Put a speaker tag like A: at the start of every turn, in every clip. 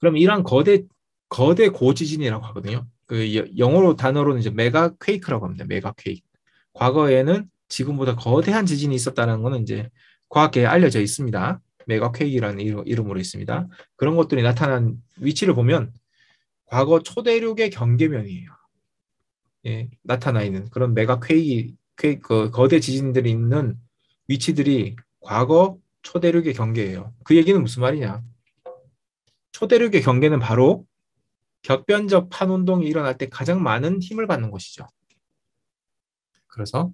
A: 그럼 이러한 거대 고지진이라고 하거든요. 그 영어로 단어로는 이제 메가 퀘이크라고 합니다. 메가 퀘이크. 과거에는 지금보다 거대한 지진이 있었다는 것은 이제 과학계에 알려져 있습니다. 메가 퀘이크라는 이름으로 있습니다. 그런 것들이 나타난 위치를 보면 과거 초대륙의 경계면이에요. 예, 나타나 있는 그런 메가 퀘이크, 거대 지진들이 있는 위치들이 과거 초대륙의 경계예요. 그 얘기는 무슨 말이냐? 초대륙의 경계는 바로 격변적 판운동이 일어날 때 가장 많은 힘을 받는 곳이죠. 그래서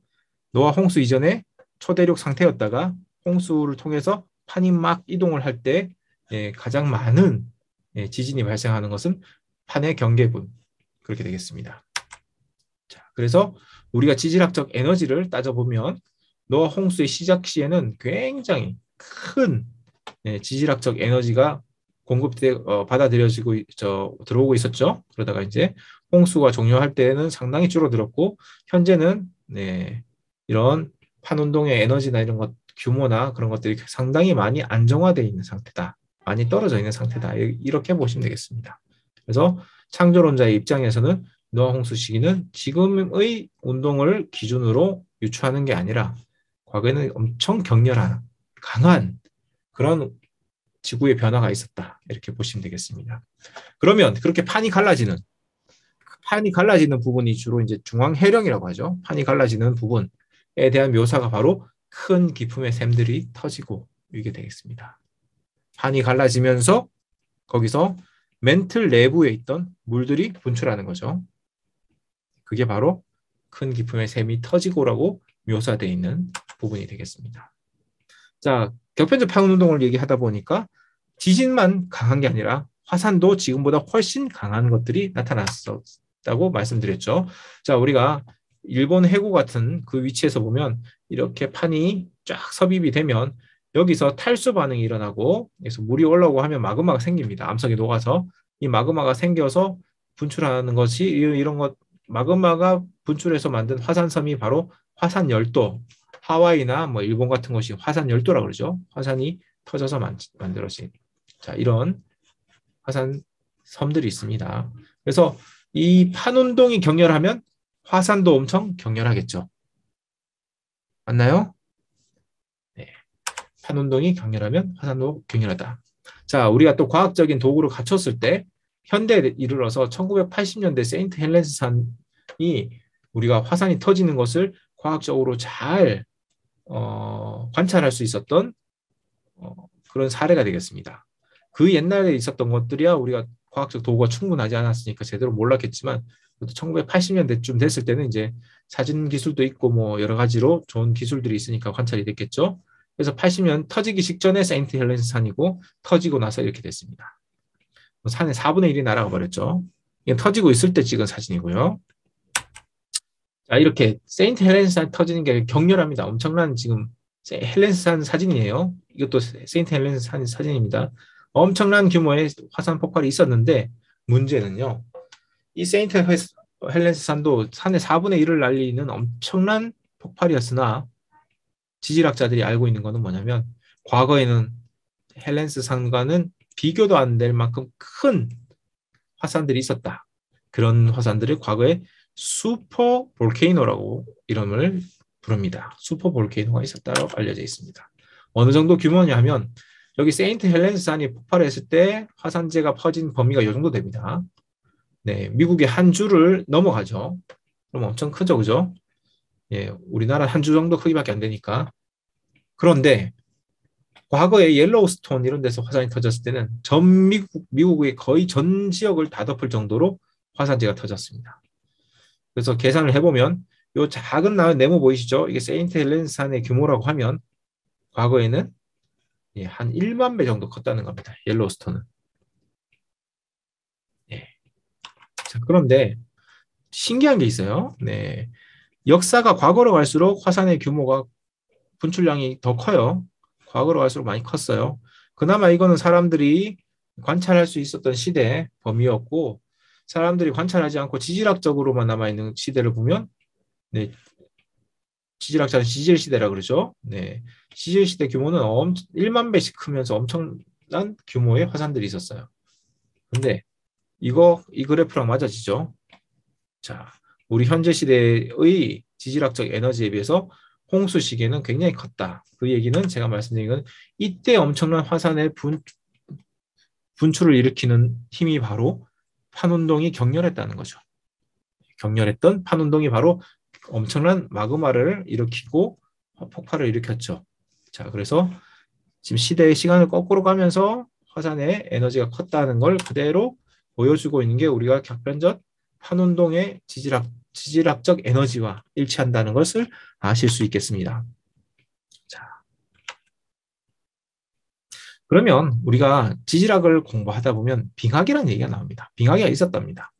A: 노아 홍수 이전에 초대륙 상태였다가 홍수를 통해서 판이 막 이동을 할 때 가장 많은 지진이 발생하는 것은 판의 경계분 그렇게 되겠습니다. 자, 그래서 우리가 지질학적 에너지를 따져보면 노아 홍수의 시작 시에는 굉장히 큰 지질학적 에너지가 받아들여지고 들어오고 있었죠. 그러다가 이제 홍수가 종료할 때는 상당히 줄어들었고 현재는 이런 판운동의 에너지나 이런 것 규모나 그런 것들이 상당히 많이 안정화되어 있는 상태다. 많이 떨어져 있는 상태다. 이렇게 보시면 되겠습니다. 그래서 창조론자의 입장에서는 노아 홍수 시기는 지금의 운동을 기준으로 유추하는 게 아니라 과거에는 엄청 격렬한 강한 그런 지구의 변화가 있었다. 이렇게 보시면 되겠습니다. 그러면 그렇게 판이 갈라지는 부분이 주로 이제 중앙해령이라고 하죠. 판이 갈라지는 부분에 대한 묘사가 바로 큰 기품의 샘들이 터지고 이게 되겠습니다. 판이 갈라지면서 거기서 멘틀 내부에 있던 물들이 분출하는 거죠. 그게 바로 큰 기품의 샘이 터지고라고 묘사되어 있는 부분이 되겠습니다. 자, 격변적 파운 운동을 얘기하다 보니까 지진만 강한 게 아니라 화산도 지금보다 훨씬 강한 것들이 나타났었다고 말씀드렸죠. 자, 우리가 일본 해구 같은 그 위치에서 보면 이렇게 판이 쫙 섭입이 되면 여기서 탈수 반응이 일어나고 그래서 물이 올라오고 하면 마그마가 생깁니다. 암석이 녹아서 이 마그마가 생겨서 분출하는 것이 이런 것 마그마가 분출해서 만든 화산섬이 바로 화산 열도 하와이나 뭐 일본 같은 곳이 화산 열도라고 그러죠. 화산이 터져서 만들어진 자 이런 화산 섬들이 있습니다. 그래서 이 판운동이 격렬하면 화산도 엄청 격렬하겠죠. 맞나요? 네. 판운동이 격렬하면 화산도 격렬하다. 자, 우리가 또 과학적인 도구를 갖췄을 때 현대에 이르러서 1980년대 세인트 헬렌스 산이 우리가 화산이 터지는 것을 과학적으로 잘 관찰할 수 있었던 그런 사례가 되겠습니다. 그 옛날에 있었던 것들이야 우리가 과학적 도구가 충분하지 않았으니까 제대로 몰랐겠지만 1980년대쯤 됐을 때는 이제 사진 기술도 있고 뭐 여러 가지로 좋은 기술들이 있으니까 관찰이 됐겠죠. 그래서 80년 터지기 직전에 세인트 헬렌스 산이고 터지고 나서 이렇게 됐습니다. 산의 4분의 1이 날아가 버렸죠. 이건 터지고 있을 때 찍은 사진이고요. 자, 이렇게 세인트 헬렌스 산 터지는 게 격렬합니다. 엄청난 지금 헬렌스 산 사진이에요. 이것도 세인트 헬렌스 산 사진입니다. 엄청난 규모의 화산 폭발이 있었는데 문제는요. 이 세인트 헬렌스 산도 산의 4분의 1을 날리는 엄청난 폭발이었으나 지질학자들이 알고 있는 것은 뭐냐면 과거에는 헬렌스 산과는 비교도 안 될 만큼 큰 화산들이 있었다. 그런 화산들을 과거에 슈퍼 볼케이노라고 이름을 부릅니다. 슈퍼 볼케이노가 있었다고 알려져 있습니다. 어느 정도 규모냐 하면 여기 세인트 헬렌스 산이 폭발했을 때 화산재가 퍼진 범위가 이 정도 됩니다. 네, 미국의 한 주를 넘어가죠. 그럼 엄청 크죠, 그죠? 예, 우리나라 한 주 정도 크기밖에 안 되니까. 그런데 과거에 옐로우스톤 이런 데서 화산이 터졌을 때는 전 미국의 거의 전 지역을 다 덮을 정도로 화산재가 터졌습니다. 그래서 계산을 해보면 이 작은 네모 보이시죠? 이게 세인트 헬렌스 산의 규모라고 하면 과거에는 한 1만 배 정도 컸다는 겁니다. 옐로우스톤은. 예. 자, 그런데 신기한 게 있어요. 네. 역사가 과거로 갈수록 화산의 규모가 분출량이 더 커요. 과거로 갈수록 많이 컸어요. 그나마 이거는 사람들이 관찰할 수 있었던 시대 범위였고 사람들이 관찰하지 않고 지질학적으로만 남아있는 시대를 보면 네, 지질학자는 지질 시대라 그러죠. 네, 지질 시대 규모는 1만 배씩 크면서 엄청난 규모의 화산들이 있었어요. 근데 이 그래프랑 맞아지죠? 자, 우리 현재 시대의 지질학적 에너지에 비해서 홍수 시기에는 굉장히 컸다. 그 얘기는 제가 말씀드린 건 이때 엄청난 화산의 분출을 일으키는 힘이 바로 판운동이 격렬했다는 거죠. 격렬했던 판운동이 바로 엄청난 마그마를 일으키고 폭발을 일으켰죠. 자, 그래서 지금 시대의 시간을 거꾸로 가면서 화산의 에너지가 컸다는 걸 그대로 보여주고 있는 게 우리가 격변적 판운동의 지질학적 에너지와 일치한다는 것을 아실 수 있겠습니다. 자, 그러면 우리가 지질학을 공부하다 보면 빙하기라는 얘기가 나옵니다. 빙하기가 있었답니다.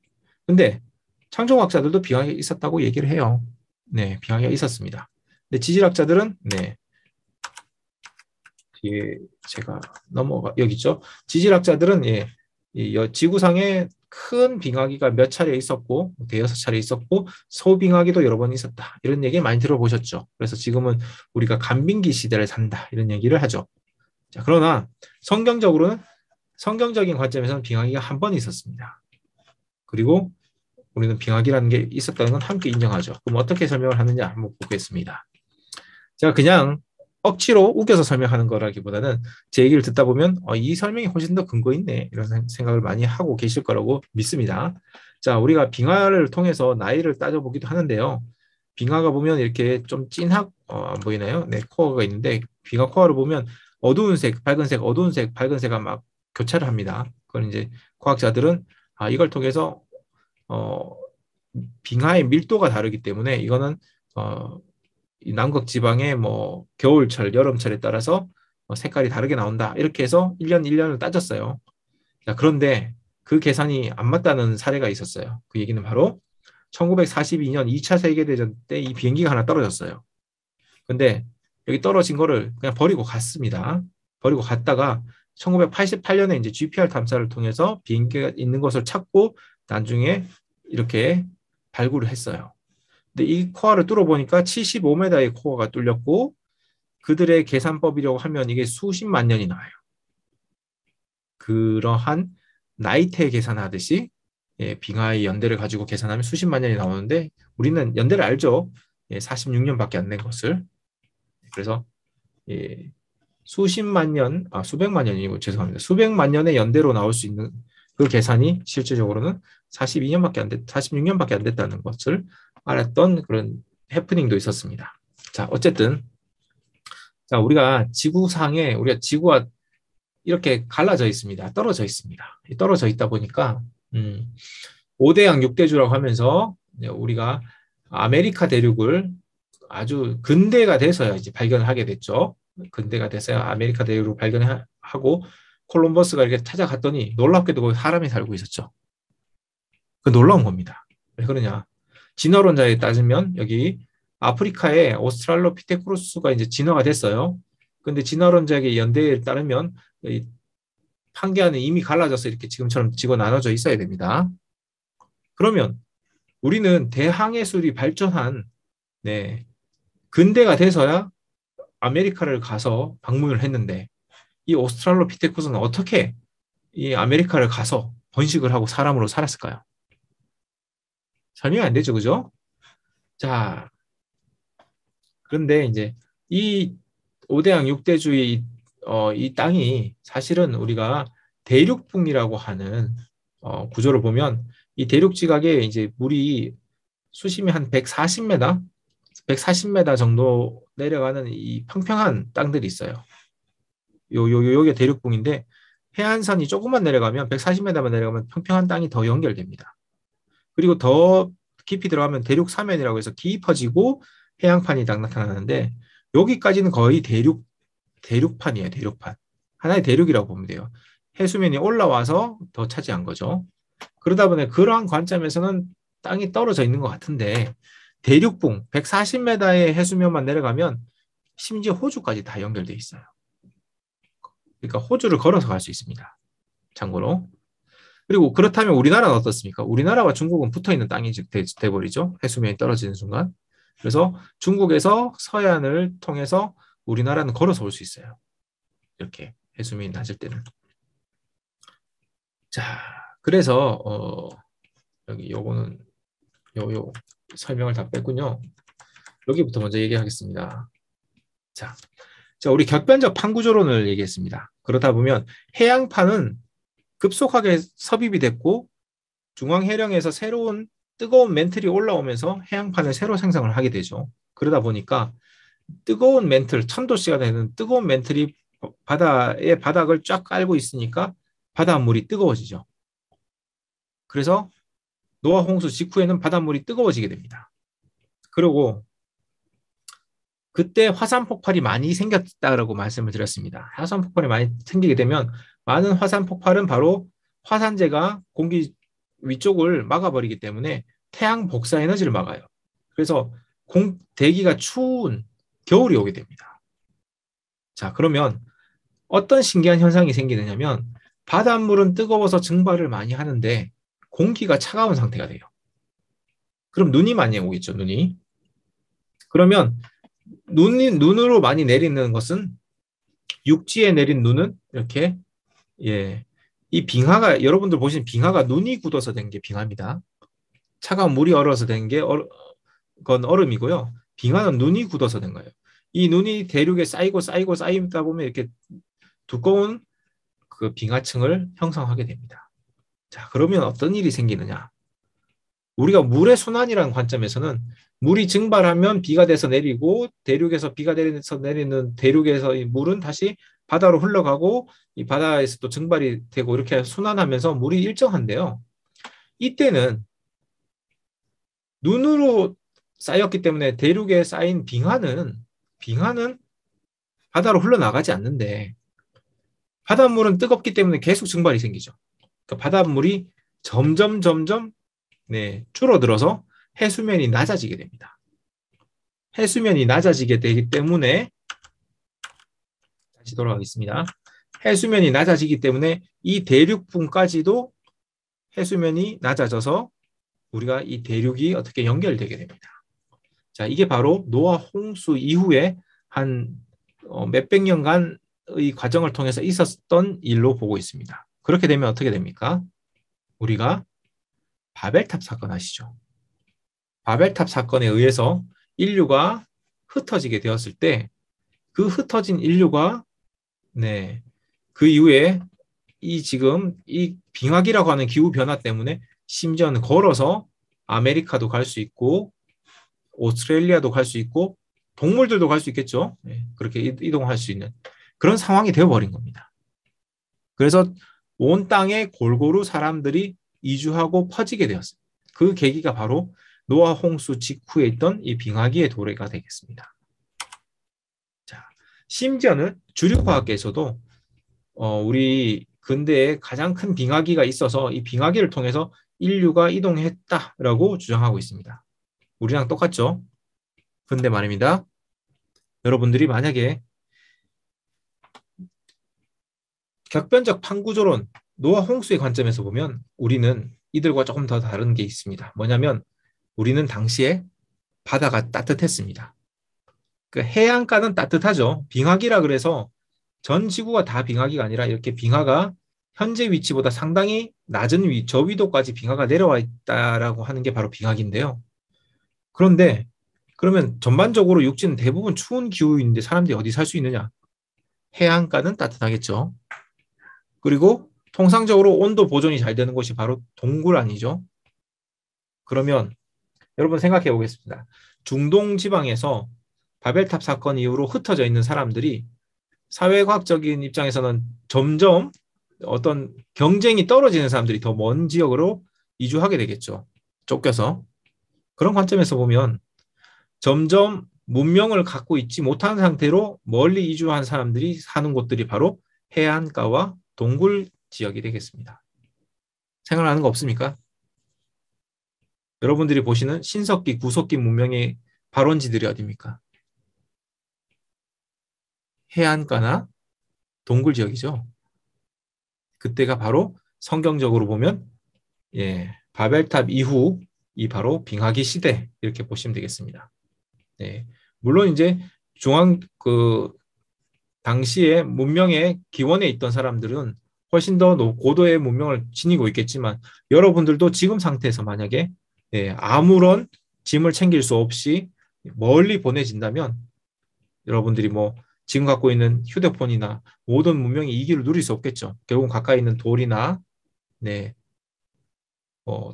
A: 근데 창조과학자들도 빙하기가 있었다고 얘기를 해요. 네, 빙하기가 있었습니다. 근데 지질학자들은 네, 뒤에 제가 여기 있죠. 지질학자들은 예, 이 지구상에 큰 빙하기가 몇 차례 있었고 대여섯 차례 있었고 소빙하기도 여러 번 있었다. 이런 얘기 많이 들어보셨죠. 그래서 지금은 우리가 간빙기 시대를 산다. 이런 얘기를 하죠. 자, 그러나 성경적인 관점에서는 빙하기가 한 번 있었습니다. 그리고 우리는 빙하기라는 게 있었다는 건 함께 인정하죠. 그럼 어떻게 설명을 하느냐 한번 보겠습니다. 제가 그냥 억지로 우겨서 설명하는 거라기보다는 제 얘기를 듣다 보면 이 설명이 훨씬 더 근거 있네 이런 생각을 많이 하고 계실 거라고 믿습니다. 자, 우리가 빙하를 통해서 나이를 따져보기도 하는데요. 빙하가 보면 이렇게 좀 안 보이나요? 네, 코어가 있는데 빙하 코어를 보면 어두운 색, 밝은 색, 어두운 색, 밝은 색가 막 교차를 합니다. 그건 이제 과학자들은 이걸 통해서 어, 빙하의 밀도가 다르기 때문에 이거는 이 남극 지방의 뭐 겨울철, 여름철에 따라서 색깔이 다르게 나온다. 이렇게 해서 1년 1년을 따졌어요. 자, 그런데 그 계산이 안 맞다는 사례가 있었어요. 그 얘기는 바로 1942년 2차 세계대전 때 이 비행기가 하나 떨어졌어요. 근데 여기 떨어진 거를 그냥 버리고 갔습니다. 버리고 갔다가 1988년에 이제 GPR 탐사를 통해서 비행기가 있는 것을 찾고 나중에 이렇게 발굴을 했어요. 근데 이 코어를 뚫어보니까 75m의 코어가 뚫렸고 그들의 계산법이라고 하면 이게 수십만 년이 나와요. 그러한 나이테 계산하듯이 빙하의 연대를 가지고 계산하면 수십만 년이 나오는데 우리는 연대를 알죠. 46년밖에 안 된 것을. 그래서 수십만 년, 수백만 년이고 죄송합니다. 수백만 년의 연대로 나올 수 있는 그 계산이 실질적으로는 46년밖에 안 됐다는 것을 알았던 그런 해프닝도 있었습니다. 자, 어쨌든 자, 우리가 지구가 이렇게 갈라져 있습니다. 떨어져 있습니다. 떨어져 있다 보니까 5대양 6대주라고 하면서 우리가 아메리카 대륙을 아주 근대가 돼서야 이제 발견을 하게 됐죠. 근대가 돼서야 아메리카 대륙을 발견하고 콜럼버스가 이렇게 찾아갔더니 놀랍게도 거기 사람이 살고 있었죠. 그 놀라운 겁니다. 왜 그러냐? 진화론자에 따지면 여기 아프리카에 오스트랄로피테쿠스가 이제 진화가 됐어요. 근데 진화론자의 연대에 따르면 이 판계안은 이미 갈라져서 이렇게 지금처럼 지고 나눠져 있어야 됩니다. 그러면 우리는 대항해술이 발전한 네, 근대가 돼서야 아메리카를 가서 방문을 했는데 이 오스트랄로피테쿠스는 어떻게 이 아메리카를 가서 번식을 하고 사람으로 살았을까요? 설명이 안 되죠, 그죠? 자, 그런데 이제 이 5대양 6대주의 이 땅이 사실은 우리가 대륙붕이라고 하는 구조를 보면 이 대륙 지각에 이제 물이 수심이 한 140m, 140m 정도 내려가는 이 평평한 땅들이 있어요. 요게 대륙붕인데 해안선이 조금만 내려가면 140m만 내려가면 평평한 땅이 더 연결됩니다. 그리고 더 깊이 들어가면 대륙 사면이라고 해서 깊어지고 해양판이 딱 나타나는데 여기까지는 거의 대륙판이에요. 대륙판. 하나의 대륙이라고 보면 돼요. 해수면이 올라와서 더 차지한 거죠. 그러다 보니 그러한 관점에서는 땅이 떨어져 있는 것 같은데 대륙붕 140m의 해수면만 내려가면 심지어 호주까지 다 연결돼 있어요. 그러니까 호주를 걸어서 갈 수 있습니다. 참고로. 그리고 그렇다면 우리나라는 어떻습니까? 우리나라와 중국은 붙어있는 땅이 돼버리죠. 해수면이 떨어지는 순간. 그래서 중국에서 서해안을 통해서 우리나라는 걸어서 올 수 있어요. 이렇게 해수면이 낮을 때는. 자, 그래서 여기 요거는 요 설명을 다 뺐군요. 여기부터 먼저 얘기하겠습니다. 자, 우리 격변적 판구조론을 얘기했습니다. 그러다 보면 해양판은 급속하게 섭입이 됐고 중앙해령에서 새로운 뜨거운 멘틀이 올라오면서 해양판을 새로 생성을 하게 되죠. 그러다 보니까 뜨거운 멘틀, 1000도씨가 되는 뜨거운 멘틀이 바다의 바닥을 쫙 깔고 있으니까 바닷물이 뜨거워지죠. 그래서 노아 홍수 직후에는 바닷물이 뜨거워지게 됩니다. 그리고 그때 화산 폭발이 많이 생겼다라고 말씀을 드렸습니다. 화산 폭발이 많이 생기게 되면 많은 화산 폭발은 바로 화산재가 공기 위쪽을 막아버리기 때문에 태양 복사 에너지를 막아요. 그래서 대기가 추운 겨울이 오게 됩니다. 자, 그러면 어떤 신기한 현상이 생기느냐면 바닷물은 뜨거워서 증발을 많이 하는데 공기가 차가운 상태가 돼요. 그럼 눈이 많이 오겠죠, 눈이. 그러면 눈으로 많이 내리는 것은 육지에 내린 눈은 이렇게 이 빙하가 여러분들 보시는 빙하가 눈이 굳어서 된 게 빙하입니다. 차가운 물이 얼어서 된 게 그건 얼음이고요. 빙하는 눈이 굳어서 된 거예요. 이 눈이 대륙에 쌓이다 보면 이렇게 두꺼운 그 빙하층을 형성하게 됩니다. 자, 그러면 어떤 일이 생기느냐? 우리가 물의 순환이라는 관점에서는 물이 증발하면 비가 돼서 내리고 대륙에서 비가 돼서 내리는 대륙에서 이 물은 다시 바다로 흘러가고 이 바다에서 또 증발이 되고 이렇게 순환하면서 물이 일정한데요. 이때는 눈으로 쌓였기 때문에 대륙에 쌓인 빙하는 바다로 흘러나가지 않는데 바닷물은 뜨겁기 때문에 계속 증발이 생기죠. 그러니까 바닷물이 점점 줄어들어서 해수면이 낮아지게 됩니다. 해수면이 낮아지게 되기 때문에 다시 돌아가겠습니다. 해수면이 낮아지기 때문에 이 대륙부까지도 해수면이 낮아져서 우리가 이 대륙이 어떻게 연결되게 됩니다. 자, 이게 바로 노아 홍수 이후에 한 몇백 년간의 과정을 통해서 있었던 일로 보고 있습니다. 그렇게 되면 어떻게 됩니까? 우리가 바벨탑 사건 아시죠? 바벨탑 사건에 의해서 인류가 흩어지게 되었을 때 그 흩어진 인류가 그 이후에 지금 이 빙하기라고 하는 기후 변화 때문에 심지어는 걸어서 아메리카도 갈 수 있고 오스트레일리아도 갈 수 있고 동물들도 갈 수 있겠죠. 그렇게 이동할 수 있는 그런 상황이 되어버린 겁니다. 그래서 온 땅에 골고루 사람들이 이주하고 퍼지게 되었습니다. 그 계기가 바로 노아 홍수 직후에 있던 이 빙하기의 도래가 되겠습니다. 자, 심지어는 주류과학계에서도 우리 근대에 가장 큰 빙하기가 있어서 이 빙하기를 통해서 인류가 이동했다라고 주장하고 있습니다. 우리랑 똑같죠? 근데 말입니다. 여러분들이 만약에 격변적 판구조론, 노아 홍수의 관점에서 보면 우리는 이들과 조금 더 다른 게 있습니다. 뭐냐면 우리는 당시에 바다가 따뜻했습니다. 그 해안가는 따뜻하죠. 빙하기라 그래서 전 지구가 다 빙하기가 아니라 이렇게 빙하가 현재 위치보다 상당히 낮은 저위도까지 빙하가 내려와 있다라고 하는 게 바로 빙하기인데요. 그런데 그러면 전반적으로 육지는 대부분 추운 기후인데 사람들이 어디 살 수 있느냐? 해안가는 따뜻하겠죠. 그리고 통상적으로 온도 보존이 잘 되는 곳이 바로 동굴 아니죠? 그러면 여러분 생각해 보겠습니다. 중동 지방에서 바벨탑 사건 이후로 흩어져 있는 사람들이 사회과학적인 입장에서는 점점 어떤 경쟁이 떨어지는 사람들이 더 먼 지역으로 이주하게 되겠죠. 쫓겨서. 그런 관점에서 보면 점점 문명을 갖고 있지 못한 상태로 멀리 이주한 사람들이 사는 곳들이 바로 해안가와 동굴 지역이 되겠습니다. 생각나는 거 없습니까? 여러분들이 보시는 신석기, 구석기 문명의 발원지들이 어디입니까? 해안가나 동굴 지역이죠. 그때가 바로 성경적으로 보면 바벨탑 이후 이 바로 빙하기 시대 이렇게 보시면 되겠습니다. 물론 이제 당시에 문명의 기원에 있던 사람들은 훨씬 더 고도의 문명을 지니고 있겠지만 여러분들도 지금 상태에서 만약에 아무런 짐을 챙길 수 없이 멀리 보내진다면 여러분들이 뭐 지금 갖고 있는 휴대폰이나 모든 문명의 이기를 누릴 수 없겠죠. 결국 가까이 있는 돌이나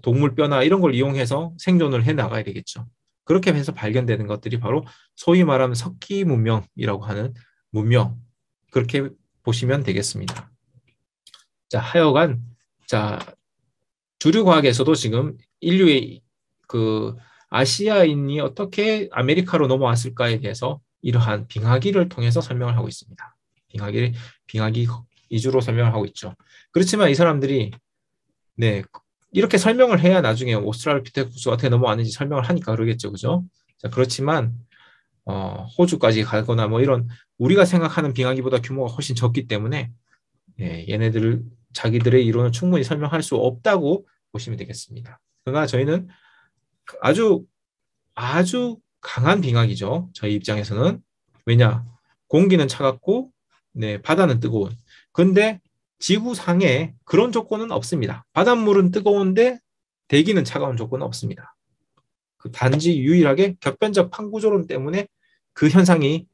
A: 동물 뼈나 이런 걸 이용해서 생존을 해 나가야 되겠죠. 그렇게 해서 발견되는 것들이 바로 소위 말하는 석기 문명이라고 하는 문명, 그렇게 보시면 되겠습니다. 자, 하여간 자, 주류 과학에서도 지금 인류의 그 아시아인이 어떻게 아메리카로 넘어왔을까에 대해서 이러한 빙하기를 통해서 설명을 하고 있습니다. 빙하기 위주로 설명을 하고 있죠. 그렇지만 이 사람들이 이렇게 설명을 해야 나중에 오스트랄로피테쿠스가 어떻게 넘어왔는지 설명을 하니까 그러겠죠, 그죠? 자, 그렇지만 호주까지 가거나 뭐 이런 우리가 생각하는 빙하기보다 규모가 훨씬 적기 때문에 얘네들 자기들의 이론을 충분히 설명할 수 없다고 보시면 되겠습니다. 그러나 저희는 아주 강한 빙하기죠. 저희 입장에서는. 왜냐? 공기는 차갑고 바다는 뜨거운. 근데 지구상에 그런 조건은 없습니다. 바닷물은 뜨거운데 대기는 차가운 조건은 없습니다. 단지 유일하게 격변적 판구조론 때문에 그 현상이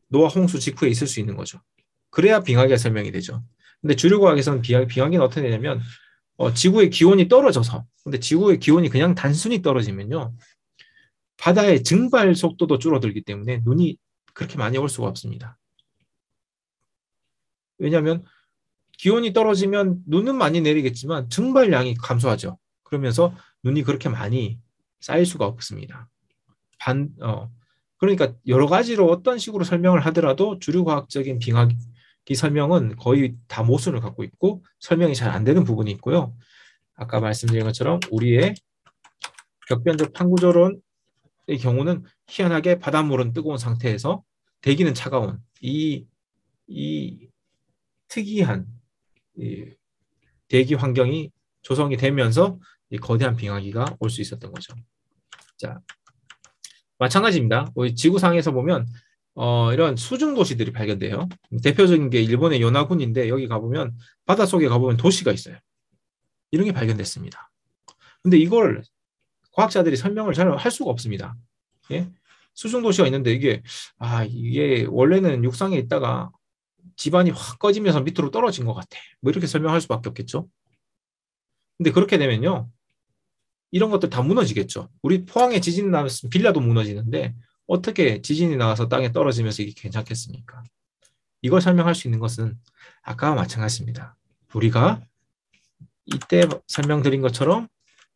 A: 노아 홍수 직후에 있을 수 있는 거죠. 그래야 빙하기가 설명이 되죠. 근데 주류과학에서는 빙하기는 어떻게 되냐면 지구의 기온이 떨어져서, 근데 지구의 기온이 그냥 단순히 떨어지면요, 바다의 증발 속도도 줄어들기 때문에 눈이 그렇게 많이 올 수가 없습니다. 왜냐하면 기온이 떨어지면 눈은 많이 내리겠지만 증발량이 감소하죠. 그러면서 눈이 그렇게 많이 쌓일 수가 없습니다. 그러니까 여러 가지로 어떤 식으로 설명을 하더라도 주류과학적인 빙하기 설명은 거의 다 모순을 갖고 있고 설명이 잘 안 되는 부분이 있고요. 아까 말씀드린 것처럼 우리의 격변적 판구조론의 경우는 희한하게 바닷물은 뜨거운 상태에서 대기는 차가운 이 특이한 대기 환경이 조성이 되면서 이 거대한 빙하기가 올 수 있었던 거죠. 자, 마찬가지입니다. 지구상에서 보면 이런 수중 도시들이 발견돼요. 대표적인 게 일본의 요나군인데 여기 가보면 바닷속에 가보면 도시가 있어요. 이런 게 발견됐습니다. 근데 이걸 과학자들이 설명을 잘 할 수가 없습니다. 예? 수중 도시가 있는데 이게 원래는 육상에 있다가 지반이 확 꺼지면서 밑으로 떨어진 것 같아. 뭐 이렇게 설명할 수밖에 없겠죠. 근데 그렇게 되면요, 이런 것들 다 무너지겠죠. 우리 포항에 지진이 나면 빌라도 무너지는데 어떻게 지진이 나와서 땅에 떨어지면서 이게 괜찮겠습니까? 이걸 설명할 수 있는 것은 아까와 마찬가지입니다. 우리가 이때 설명드린 것처럼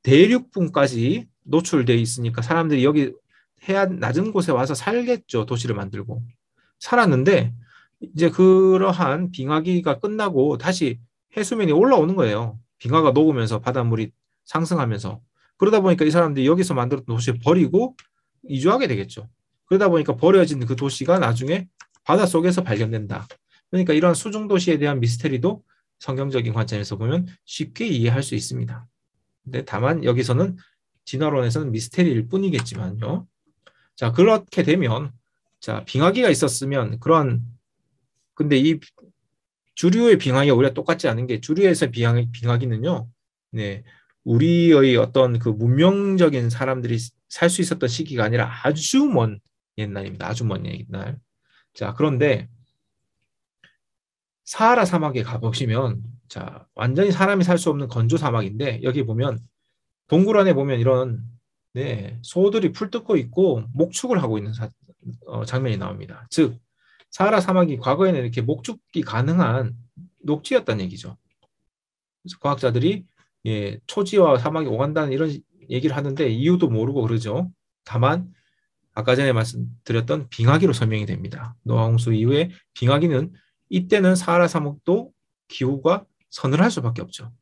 A: 대륙분까지 노출되어 있으니까 사람들이 여기 해안 낮은 곳에 와서 살겠죠. 도시를 만들고. 살았는데 이제 그러한 빙하기가 끝나고 다시 해수면이 올라오는 거예요. 빙하가 녹으면서 바닷물이 상승하면서. 그러다 보니까 이 사람들이 여기서 만들었던 도시를 버리고 이주하게 되겠죠. 그러다 보니까 버려진 그 도시가 나중에 바닷속에서 발견된다. 그러니까 이런 수중도시에 대한 미스테리도 성경적인 관점에서 보면 쉽게 이해할 수 있습니다. 근데 다만 여기서는 진화론에서는 미스테리일 뿐이겠지만요. 자, 그렇게 되면 자, 빙하기가 있었으면 근데 이 주류의 빙하기가 우리가 똑같지 않은 게 주류에서 빙하기는요. 우리의 어떤 그 문명적인 사람들이 살 수 있었던 시기가 아니라 아주 먼 옛날입니다. 아주 먼 옛날. 자, 그런데 사하라 사막에 가보시면 자, 완전히 사람이 살 수 없는 건조 사막인데 여기 보면 동굴 안에 보면 이런 소들이 풀 뜯고 있고 목축을 하고 있는 장면이 나옵니다. 즉 사하라 사막이 과거에는 이렇게 목축이 가능한 녹지였다는 얘기죠. 그래서 과학자들이 초지와 사막이 오간다는 이런 얘기를 하는데 이유도 모르고 그러죠. 다만 아까 전에 말씀드렸던 빙하기로 설명이 됩니다. 노아홍수 이후에 빙하기는 이때는 사하라 사막도 기후가 서늘할 수밖에 없죠.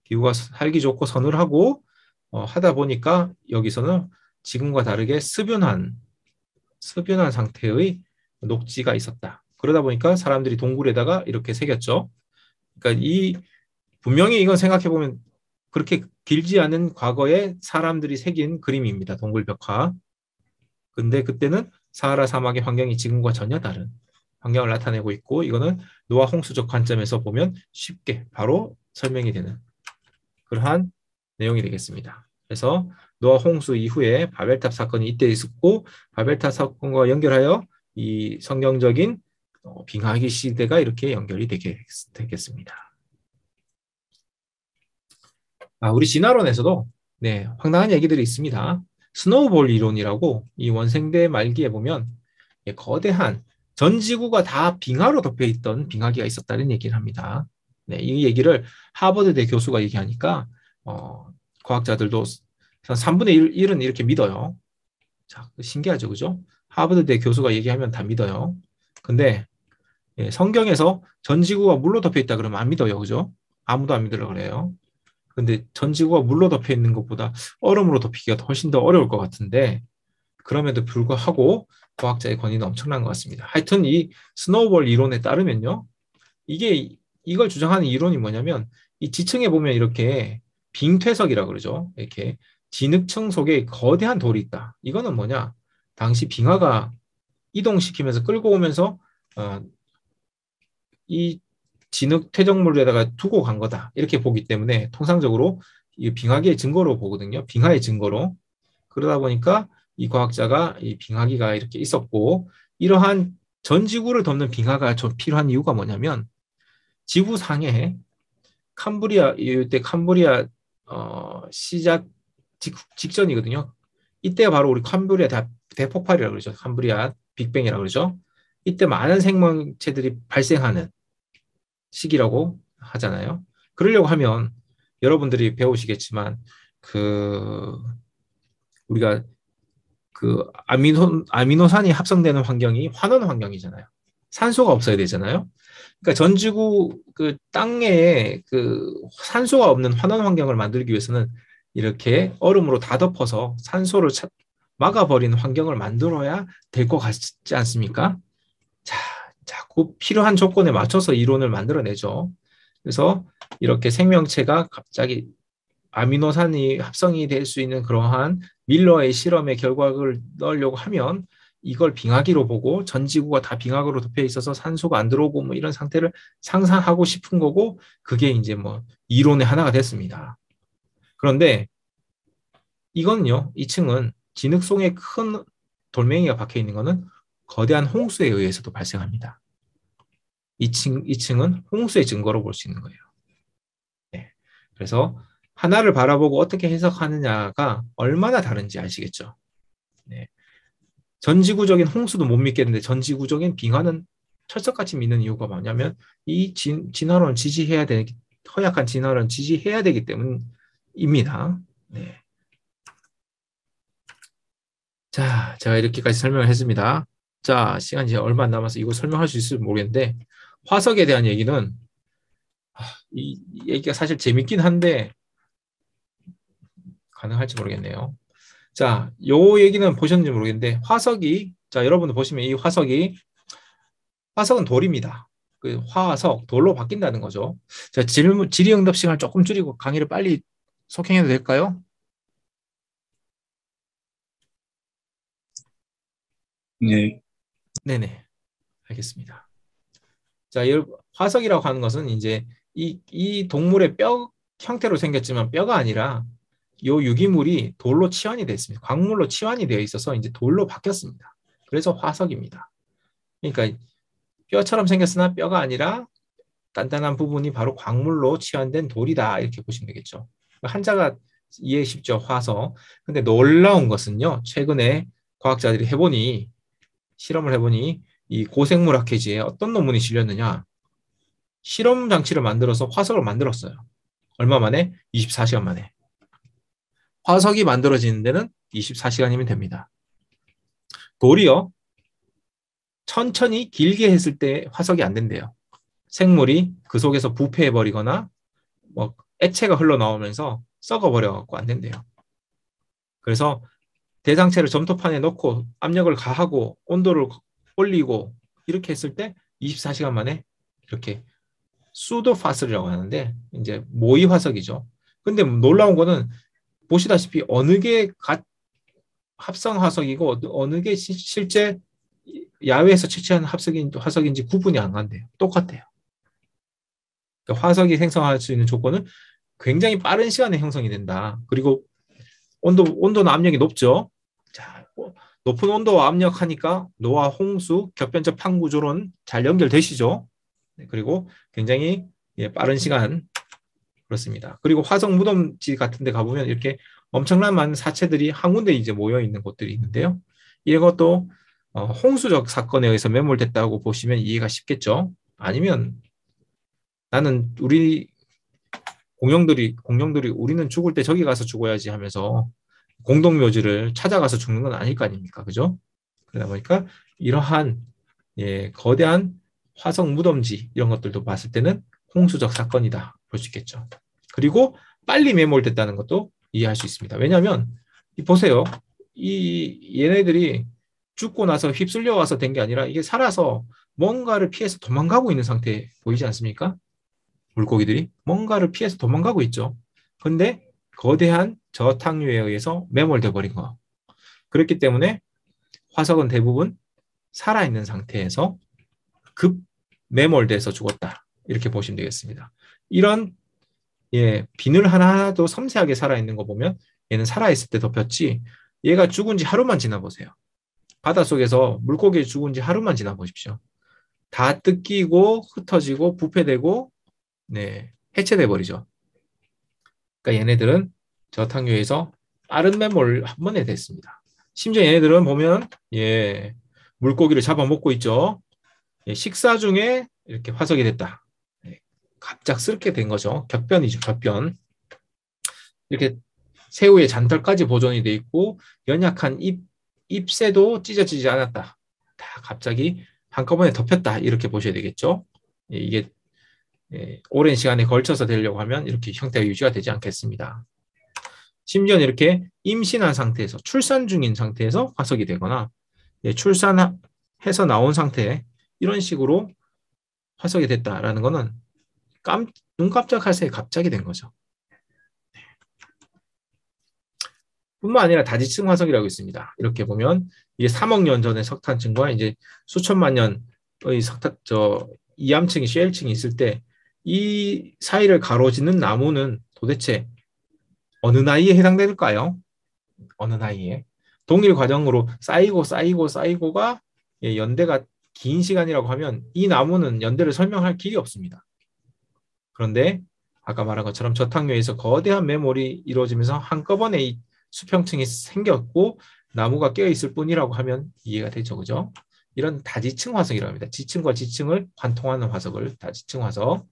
A: 기후가 살기 좋고 서늘하고 하다 보니까 여기서는 지금과 다르게 습연한 상태의 녹지가 있었다. 그러다 보니까 사람들이 동굴에다가 이렇게 새겼죠. 그러니까 분명히 이건 생각해 보면 그렇게 길지 않은 과거에 사람들이 새긴 그림입니다. 동굴 벽화. 근데 그때는 사하라 사막의 환경이 지금과 전혀 다른. 환경을 나타내고 있고 이거는 노화 홍수적 관점에서 보면 쉽게 바로 설명이 되는 그러한 내용이 되겠습니다. 그래서 노아 홍수 이후에 바벨탑 사건이 이때 있었고 바벨탑 사건과 연결하여 이 성경적인 빙하기 시대가 이렇게 연결이 되겠습니다. 우리 진화론에서도 네, 황당한 얘기들이 있습니다. 스노우볼 이론이라고 이 원생대 말기에 보면 거대한 전 지구가 다 빙하로 덮여 있던 빙하기가 있었다는 얘기를 합니다. 네, 이 얘기를 하버드대 교수가 얘기하니까 과학자들도 한 3분의 1은 이렇게 믿어요. 자, 신기하죠, 그죠? 하버드대 교수가 얘기하면 다 믿어요. 근데 성경에서 전 지구가 물로 덮여 있다 그러면 안 믿어요, 그죠? 아무도 안 믿으려고 그래요. 근데 전 지구가 물로 덮여 있는 것보다 얼음으로 덮이기가 훨씬 더 어려울 것 같은데 그럼에도 불구하고 과학자의 권위는 엄청난 것 같습니다. 하여튼 이 스노우볼 이론에 따르면요. 이걸 주장하는 이론이 뭐냐면 이 지층에 보면 이렇게 빙퇴석이라고 그러죠. 이렇게 진흙층 속에 거대한 돌이 있다. 이거는 뭐냐? 당시 빙하가 이동시키면서 끌고 오면서 이 진흙 퇴적물에다가 두고 간 거다. 이렇게 보기 때문에 통상적으로 이 빙하기의 증거로 보거든요. 빙하의 증거로. 그러다 보니까 이 과학자가 이 빙하기가 이렇게 있었고 이러한 전 지구를 덮는 빙하가 좀 필요한 이유가 뭐냐면 지구 상해 캄브리아 이때 캄브리아 시작 직전이거든요. 이때가 바로 우리 캄브리아 대폭발이라고 그러죠. 캄브리아 빅뱅이라고 그러죠. 이때 많은 생명체들이 발생하는 시기라고 하잖아요. 그러려고 하면 여러분들이 배우시겠지만 우리가 아미노산이 합성되는 환경이 환원 환경이잖아요. 산소가 없어야 되잖아요. 그러니까 전 지구 땅에 산소가 없는 환원 환경을 만들기 위해서는 이렇게 얼음으로 다 덮어서 산소를 막아버리는 환경을 만들어야 될 것 같지 않습니까? 자, 자꾸 필요한 조건에 맞춰서 이론을 만들어내죠. 그래서 이렇게 생명체가 갑자기 아미노산이 합성이 될 수 있는 그러한 밀러의 실험의 결과를 넣으려고 하면 이걸 빙하기로 보고 전 지구가 다 빙하기로 덮여 있어서 산소가 안 들어오고 뭐 이런 상태를 상상하고 싶은 거고 그게 이제 뭐 이론의 하나가 됐습니다. 그런데 이건요, 이 층은 진흙 속에 큰 돌멩이가 박혀 있는 거는 거대한 홍수에 의해서도 발생합니다. 이 층은 홍수의 증거로 볼 수 있는 거예요. 네. 그래서 하나를 바라보고 어떻게 해석하느냐가 얼마나 다른지 아시겠죠? 네. 전지구적인 홍수도 못 믿겠는데 전지구적인 빙하는 철석같이 믿는 이유가 뭐냐면 이 진화론 지지해야 되기 허약한 진화론 지지해야 되기 때문입니다. 네. 자, 제가 이렇게까지 설명을 했습니다. 자, 시간이 이제 얼마 안 남아서 이거 설명할 수 있을지 모르겠는데 화석에 대한 얘기는 이 얘기가 사실 재밌긴 한데 가능할지 모르겠네요. 자, 요 얘기는 보셨는지 모르겠는데 자, 여러분들 보시면 이 화석은 돌입니다. 그 화석, 돌로 바뀐다는 거죠. 자, 질의응답 시간을 조금 줄이고 강의를 빨리 속행해도 될까요?
B: 네.
A: 네네. 알겠습니다. 자, 화석이라고 하는 것은 이제 이 동물의 뼈 형태로 생겼지만 뼈가 아니라 요 유기물이 돌로 치환이 됐습니다. 광물로 치환이 되어 있어서 이제 돌로 바뀌었습니다. 그래서 화석입니다. 그러니까 뼈처럼 생겼으나 뼈가 아니라 단단한 부분이 바로 광물로 치환된 돌이다. 이렇게 보시면 되겠죠. 한자가 이해 쉽죠. 화석. 근데 놀라운 것은요. 최근에 과학자들이 실험을 해보니 이 고생물 학회지에 어떤 논문이 실렸느냐. 실험 장치를 만들어서 화석을 만들었어요. 얼마 만에? 24시간 만에. 화석이 만들어지는 데는 24시간이면 됩니다. 돌이요. 천천히 길게 했을 때 화석이 안 된대요. 생물이 그 속에서 부패해버리거나 뭐 액체가 흘러나오면서 썩어버려갖고 안 된대요. 그래서 대상체를 점토판에 넣고 압력을 가하고 온도를 올리고 이렇게 했을 때 24시간 만에 이렇게 수도파슬이라고 하는데 이제 모의 화석이죠. 근데 놀라운 거는 보시다시피 어느 게 합성 화석이고 어느 게 실제 야외에서 채취한 화석인지 구분이 안 간대요. 똑같대요. 그러니까 화석이 생성할 수 있는 조건은 굉장히 빠른 시간에 형성이 된다. 그리고 온도나 압력이 높죠. 자, 높은 온도와 압력하니까 노화, 홍수, 겹변적 판구조론 잘 연결되시죠. 네, 그리고 굉장히 빠른 시간 그렇습니다. 그리고 화성 무덤지 같은 데 가보면 이렇게 엄청난 많은 사체들이 한 군데 이제 모여 있는 곳들이 있는데요. 이것도 홍수적 사건에 의해서 매몰됐다고 보시면 이해가 쉽겠죠. 아니면 나는 공룡들이 우리는 죽을 때 저기 가서 죽어야지 하면서 공동묘지를 찾아가서 죽는 건 아닐 거 아닙니까? 그죠? 그러다 보니까 이러한 거대한 화성 무덤지 이런 것들도 봤을 때는 홍수적 사건이다 볼 수 있겠죠. 그리고 빨리 매몰됐다는 것도 이해할 수 있습니다. 왜냐하면 보세요. 얘네들이 죽고 나서 휩쓸려 와서 된 게 아니라 이게 살아서 뭔가를 피해서 도망가고 있는 상태 보이지 않습니까? 물고기들이 뭔가를 피해서 도망가고 있죠. 근데 거대한 저탕류에 의해서 매몰돼 버린 거. 그렇기 때문에 화석은 대부분 살아있는 상태에서 급 매몰돼서 죽었다. 이렇게 보시면 되겠습니다. 이런 비늘 하나도 섬세하게 살아있는 거 보면 얘는 살아있을 때 덮였지 얘가 죽은 지 하루만 지나보세요. 바닷속에서 물고기 죽은 지 하루만 지나보십시오. 다 뜯기고 흩어지고 부패되고 해체돼 버리죠. 그러니까 얘네들은 저탕류에서 빠른 매몰 한 번에 됐습니다. 심지어 얘네들은 보면 물고기를 잡아먹고 있죠. 식사 중에 이렇게 화석이 됐다. 갑작스럽게 된 거죠. 격변이죠. 격변. 이렇게 새우의 잔털까지 보존이 돼 있고 연약한 잎새도 찢어지지 않았다. 다 갑자기 한꺼번에 덮였다. 이렇게 보셔야 되겠죠. 이게 오랜 시간에 걸쳐서 되려고 하면 이렇게 형태가 유지가 되지 않겠습니다. 심지어는 이렇게 임신한 상태에서 출산 중인 상태에서 화석이 되거나 출산해서 나온 상태 이런 식으로 화석이 됐다라는 거는 눈 깜짝할 새에 갑자기 된 거죠. 뿐만 아니라 다지층 화석이라고 있습니다. 이렇게 보면 이게 3억 년 전의 석탄층과 이제 수천만 년의 이암층이 쉘층이 있을 때 이 사이를 가로지는 나무는 도대체 어느 나이에 해당될까요? 어느 나이에? 동일 과정으로 쌓이고가 연대가 긴 시간이라고 하면 이 나무는 연대를 설명할 길이 없습니다. 그런데 아까 말한 것처럼 저탕류에서 거대한 매몰이 이루어지면서 한꺼번에 이 수평층이 생겼고 나무가 껴있을 뿐이라고 하면 이해가 되죠. 그죠? 이런 다지층 화석이라고 합니다. 지층과 지층을 관통하는 화석을 다지층 화석.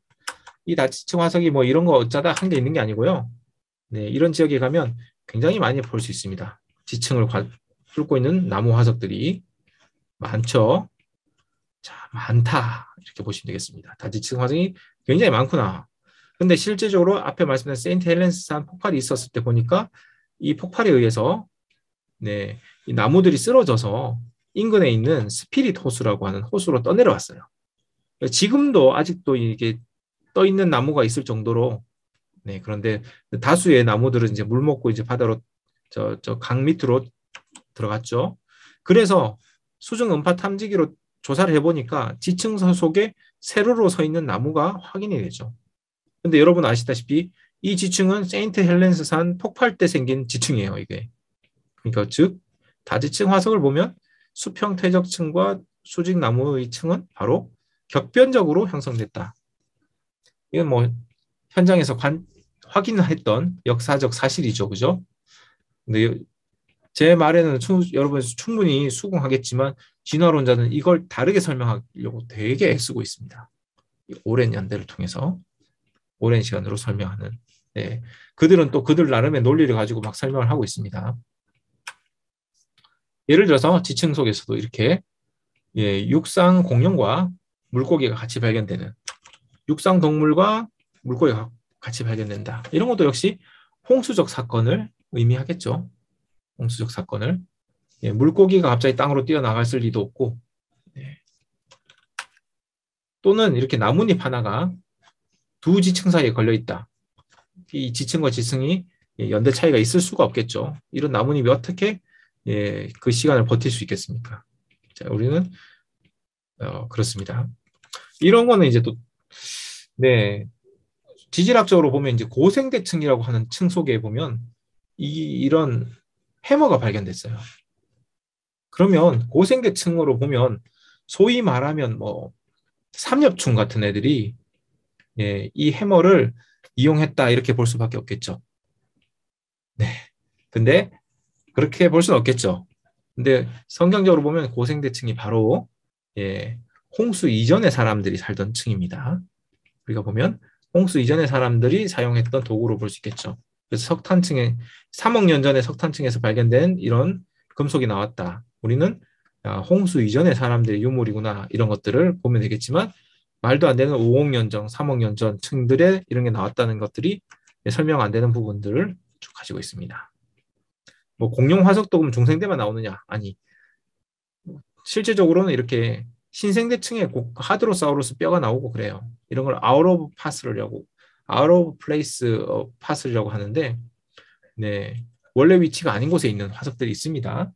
A: 이 다지층 화석이 뭐 이런 거 어쩌다 한 게 있는 게 아니고요. 이런 지역에 가면 굉장히 많이 볼 수 있습니다. 지층을 뚫고 있는 나무 화석들이 많죠. 자, 많다. 이렇게 보시면 되겠습니다. 다지층 화석이 굉장히 많구나. 근데 실제적으로 앞에 말씀드린 세인트 헬렌스산 폭발이 있었을 때 보니까 이 폭발에 의해서 이 나무들이 쓰러져서 인근에 있는 스피릿 호수라고 하는 호수로 떠내려왔어요. 지금도 아직도 이게 떠 있는 나무가 있을 정도로 그런데 다수의 나무들은 이제 물 먹고 이제 바다로 강 밑으로 들어갔죠. 그래서 수중 음파 탐지기로 조사를 해보니까 지층선 속에 세로로 서 있는 나무가 확인이 되죠. 근데 여러분 아시다시피 이 지층은 세인트 헬렌스산 폭발 때 생긴 지층이에요. 이게. 그러니까 즉 다지층 화석을 보면 수평 퇴적층과 수직 나무의 층은 바로 격변적으로 형성됐다. 이건 뭐 현장에서 확인했던 역사적 사실이죠. 그죠? 근데 제 말에는 여러분 충분히 수긍하겠지만 진화론자는 이걸 다르게 설명하려고 되게 애쓰고 있습니다. 오랜 연대를 통해서 오랜 시간으로 설명하는 그들은 또 그들 나름의 논리를 가지고 막 설명을 하고 있습니다. 예를 들어서 지층 속에서도 이렇게 육상 공룡과 물고기가 같이 발견되는 육상 동물과 물고기가 같이 발견된다. 이런 것도 역시 홍수적 사건을 의미하겠죠. 홍수적 사건을. 물고기가 갑자기 땅으로 뛰어나갔을 리도 없고 또는 이렇게 나뭇잎 하나가 두 지층 사이에 걸려있다. 이 지층과 지층이 연대 차이가 있을 수가 없겠죠. 이런 나뭇잎이 어떻게 그 시간을 버틸 수 있겠습니까? 자, 우리는 그렇습니다. 이런 거는 이제 또, 네, 지질학적으로 보면 이제 고생대층이라고 하는 층 속에 보면 이런 해머가 발견됐어요. 그러면 고생대층으로 보면 소위 말하면 뭐 삼엽충 같은 애들이 예, 이 해머를 이용했다 이렇게 볼 수밖에 없겠죠. 네. 근데 그렇게 볼 수는 없겠죠. 근데 성경적으로 보면 고생대층이 바로 예, 홍수 이전의 사람들이 살던 층입니다. 우리가 보면 홍수 이전의 사람들이 사용했던 도구로 볼 수 있겠죠. 그래서 석탄층에 3억 년 전에 석탄층에서 발견된 이런 금속이 나왔다. 우리는 홍수 이전의 사람들의 유물이구나 이런 것들을 보면 되겠지만 말도 안 되는 5억 년 전, 3억 년 전 층들에 이런 게 나왔다는 것들이 설명 안 되는 부분들을 쭉 가지고 있습니다. 뭐 공룡 화석도 그럼 중생대만 나오느냐? 아니, 실제적으로는 이렇게 신생대층에 하드로사우루스 뼈가 나오고 그래요. 이런 걸 아웃 오브 파스라고 아웃 오브 플레이스 파스라고 하는데 네, 원래 위치가 아닌 곳에 있는 화석들이 있습니다.